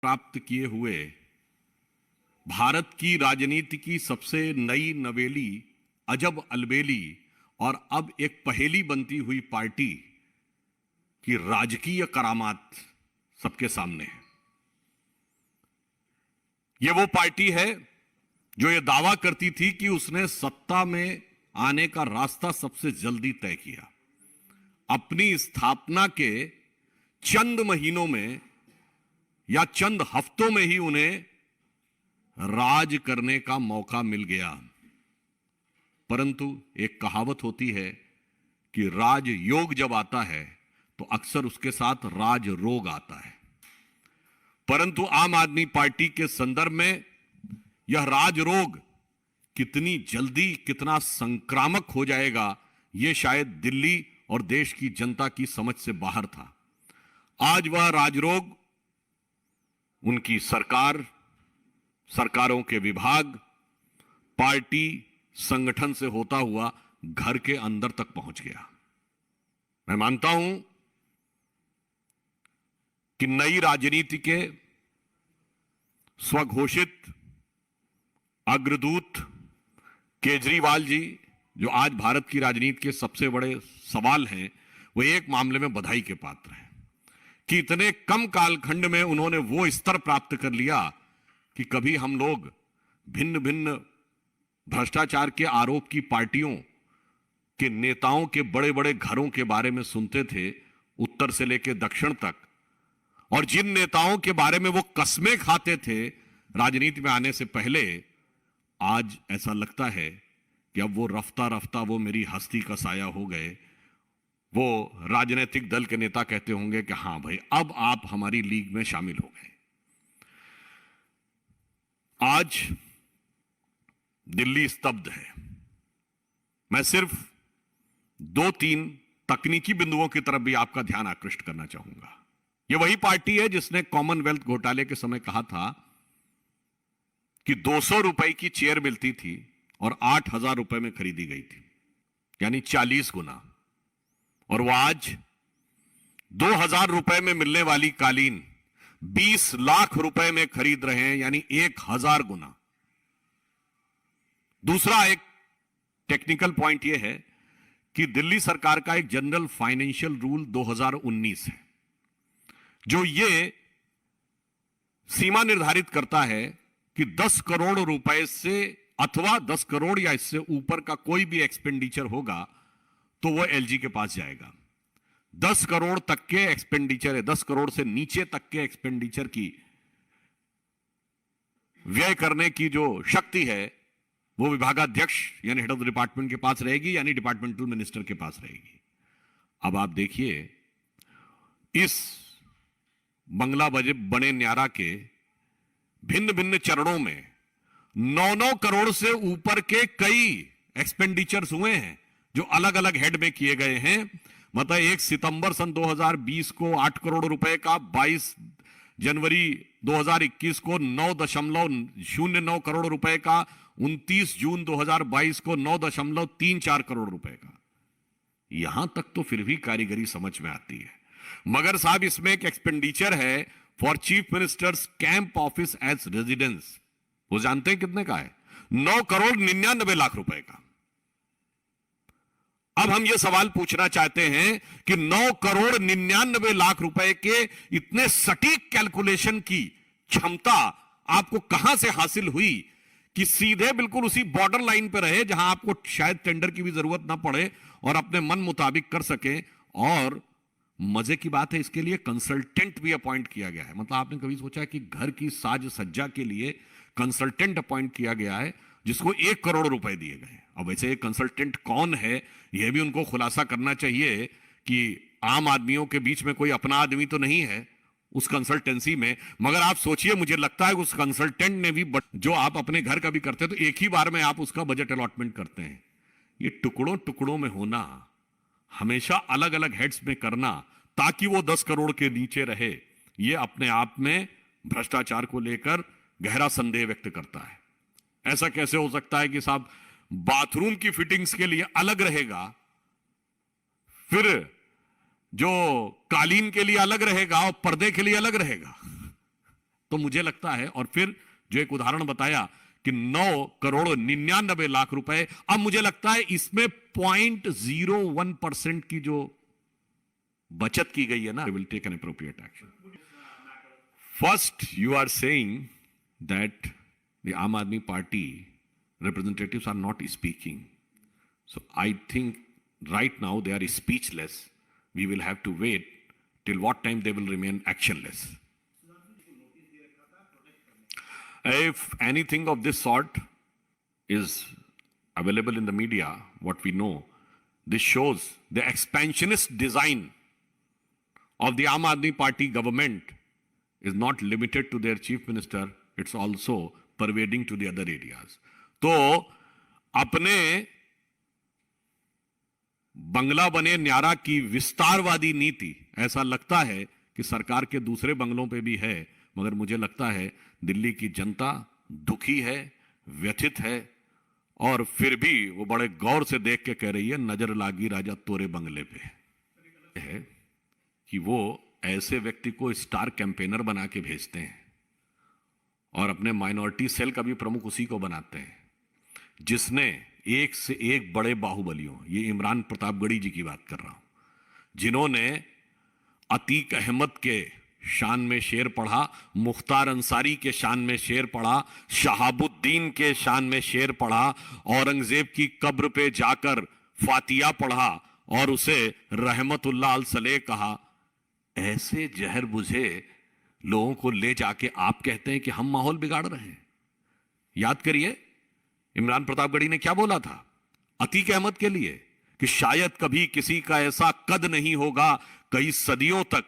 प्राप्त किए हुए भारत की राजनीति की सबसे नई नवेली, अजब अलबेली और अब एक पहेली बनती हुई पार्टी की राजकीय करामात सबके सामने है। यह वो पार्टी है जो यह दावा करती थी कि उसने सत्ता में आने का रास्ता सबसे जल्दी तय किया। अपनी स्थापना के चंद महीनों में या चंद हफ्तों में ही उन्हें राज करने का मौका मिल गया। परंतु एक कहावत होती है कि राज योग जब आता है तो अक्सर उसके साथ राज रोग आता है। परंतु आम आदमी पार्टी के संदर्भ में यह राज रोग कितनी जल्दी, कितना संक्रामक हो जाएगा, यह शायद दिल्ली और देश की जनता की समझ से बाहर था। आज वह राजरोग उनकी सरकार, सरकारों के विभाग, पार्टी, संगठन से होता हुआ घर के अंदर तक पहुंच गया। मैं मानता हूं कि नई राजनीति के स्वघोषित अग्रदूत केजरीवाल जी, जो आज भारत की राजनीति के सबसे बड़े सवाल हैं, वो एक मामले में बधाई के पात्र हैं कि इतने कम कालखंड में उन्होंने वो स्तर प्राप्त कर लिया कि कभी हम लोग भिन्न भिन्न भ्रष्टाचार के आरोप की पार्टियों के नेताओं के बड़े बड़े घरों के बारे में सुनते थे, उत्तर से लेकर दक्षिण तक, और जिन नेताओं के बारे में वो कस्में खाते थे राजनीति में आने से पहले, आज ऐसा लगता है कि अब वो रफ्ता रफ्ता वो मेरी हस्ती का साया हो गए। वो राजनीतिक दल के नेता कहते होंगे कि हां भाई, अब आप हमारी लीग में शामिल हो गए। आज दिल्ली स्तब्ध है। मैं सिर्फ 2-3 तकनीकी बिंदुओं की तरफ भी आपका ध्यान आकृष्ट करना चाहूंगा। यह वही पार्टी है जिसने कॉमनवेल्थ घोटाले के समय कहा था कि 200 रुपए की चेयर मिलती थी और 8,000 रुपए में खरीदी गई थी, यानी 40 गुना। और वह आज 2,000 रुपए में मिलने वाली कालीन 20 लाख रुपए में खरीद रहे हैं, यानी 1,000 गुना। दूसरा एक टेक्निकल पॉइंट यह है कि दिल्ली सरकार का एक जनरल फाइनेंशियल रूल 2019 है, जो ये सीमा निर्धारित करता है कि 10 करोड़ रुपए से अथवा 10 करोड़ या इससे ऊपर का कोई भी एक्सपेंडिचर होगा तो वो एलजी के पास जाएगा। 10 करोड़ तक के एक्सपेंडिचर है, 10 करोड़ से नीचे तक के एक्सपेंडिचर की व्यय करने की जो शक्ति है वो विभागाध्यक्ष यानी हेड ऑफ द डिपार्टमेंट के पास रहेगी, यानी डिपार्टमेंटल मिनिस्टर के पास रहेगी। अब आप देखिए, इस बंगला बने न्यारा के भिन्न भिन्न चरणों में 9-9 करोड़ से ऊपर के कई एक्सपेंडिचर्स हुए हैं जो अलग अलग हेड में किए गए हैं। मतलब 1 सितंबर सन 2020 को 8 करोड़ रुपए का, 22 जनवरी 2021 को 9.09 करोड़ रुपए का, 29 जून 2022 को 9.34 करोड़ रुपए का। यहां तक तो फिर भी कारीगरी समझ में आती है, मगर साहब इसमें एक एक्सपेंडिचर है for chief ministers camp office as residence. वो जानते हैं कितने का है? 9 करोड़ 99 लाख रुपए का। अब हम ये सवाल पूछना चाहते हैं कि 9 करोड़ 99 लाख रुपए के इतने सटीक कैलकुलेशन की क्षमता आपको कहां से हासिल हुई कि सीधे बिल्कुल उसी बॉर्डर लाइन पर रहे जहां आपको शायद टेंडर की भी जरूरत ना पड़े और अपने मन मुताबिक कर सके। और मजे की बात है, इसके लिए कंसल्टेंट भी अपॉइंट किया गया है। मतलब आपने कभी सोचा कि घर की साज सज्जा के लिए कंसल्टेंट अपॉइंट किया गया है जिसको 1 करोड़ रुपए दिए गए। अब वैसे एक कंसल्टेंट कौन है यह भी उनको खुलासा करना चाहिए कि आम आदमियों के बीच में कोई अपना आदमी तो नहीं है उस कंसल्टेंसी में। मगर आप सोचिए, मुझे लगता है उस कंसल्टेंट ने भी, जो आप अपने घर का भी करते हैं तो एक ही बार में आप उसका बजट अलॉटमेंट करते हैं। ये टुकड़ों टुकड़ों में होना, हमेशा अलग अलग हेड्स में करना ताकि वो 10 करोड़ के नीचे रहे, ये अपने आप में भ्रष्टाचार को लेकर गहरा संदेह व्यक्त करता है। ऐसा कैसे हो सकता है कि साहब बाथरूम की फिटिंग्स के लिए अलग रहेगा, फिर जो कालीन के लिए अलग रहेगा और पर्दे के लिए अलग रहेगा? तो मुझे लगता है, और फिर जो एक उदाहरण बताया कि 9,99,00,000 रुपए, अब मुझे लगता है इसमें 0.01% की जो बचत की गई है ना, will take an appropriate action. First, you are saying that the Aam Aadmi Party representatives are not speaking. So I think right now they are speechless. We will have to wait till what time they will remain actionless. If anything of this sort is available in the media, what we know, this shows the expansionist design of the Aam Aadmi Party government is not limited to their chief minister, it's also pervading to the other areas. तो अपने बंगला बने न्यारा की विस्तारवादी नीति, ऐसा लगता है कि सरकार के दूसरे बंगलों पे भी है, मगर मुझे लगता है दिल्ली की जनता दुखी है, व्यथित है, और फिर भी वो बड़े गौर से देख के कह रही है, नजर लागी राजा तोरे बंगले पे, है कि वो ऐसे व्यक्ति को स्टार कैंपेनर बना के भेजते हैं और अपने माइनॉरिटी सेल का भी प्रमुख उसी को बनाते हैं, जिसने एक से एक बड़े बाहुबलियों, ये इमरान प्रतापगढ़ी जी की बात कर रहा हूं, जिन्होंने अतीक अहमद के शान में शेर पढ़ा, मुख्तार अंसारी के शान में शेर पढ़ा, शहाबुद्दीन के शान में शेर पढ़ा, औरंगजेब की कब्र पे जाकर फातिया पढ़ा और उसे रहमतुल्लाह अल सलेह कहा. ऐसे जहर बुझे लोगों को ले जाके आप कहते हैं कि हम माहौल बिगाड़ रहे हैं. याद करिए इमरान प्रतापगढ़ी ने क्या बोला था अतीक अहमद के लिए, कि शायद कभी किसी का ऐसा कद नहीं होगा, कई सदियों तक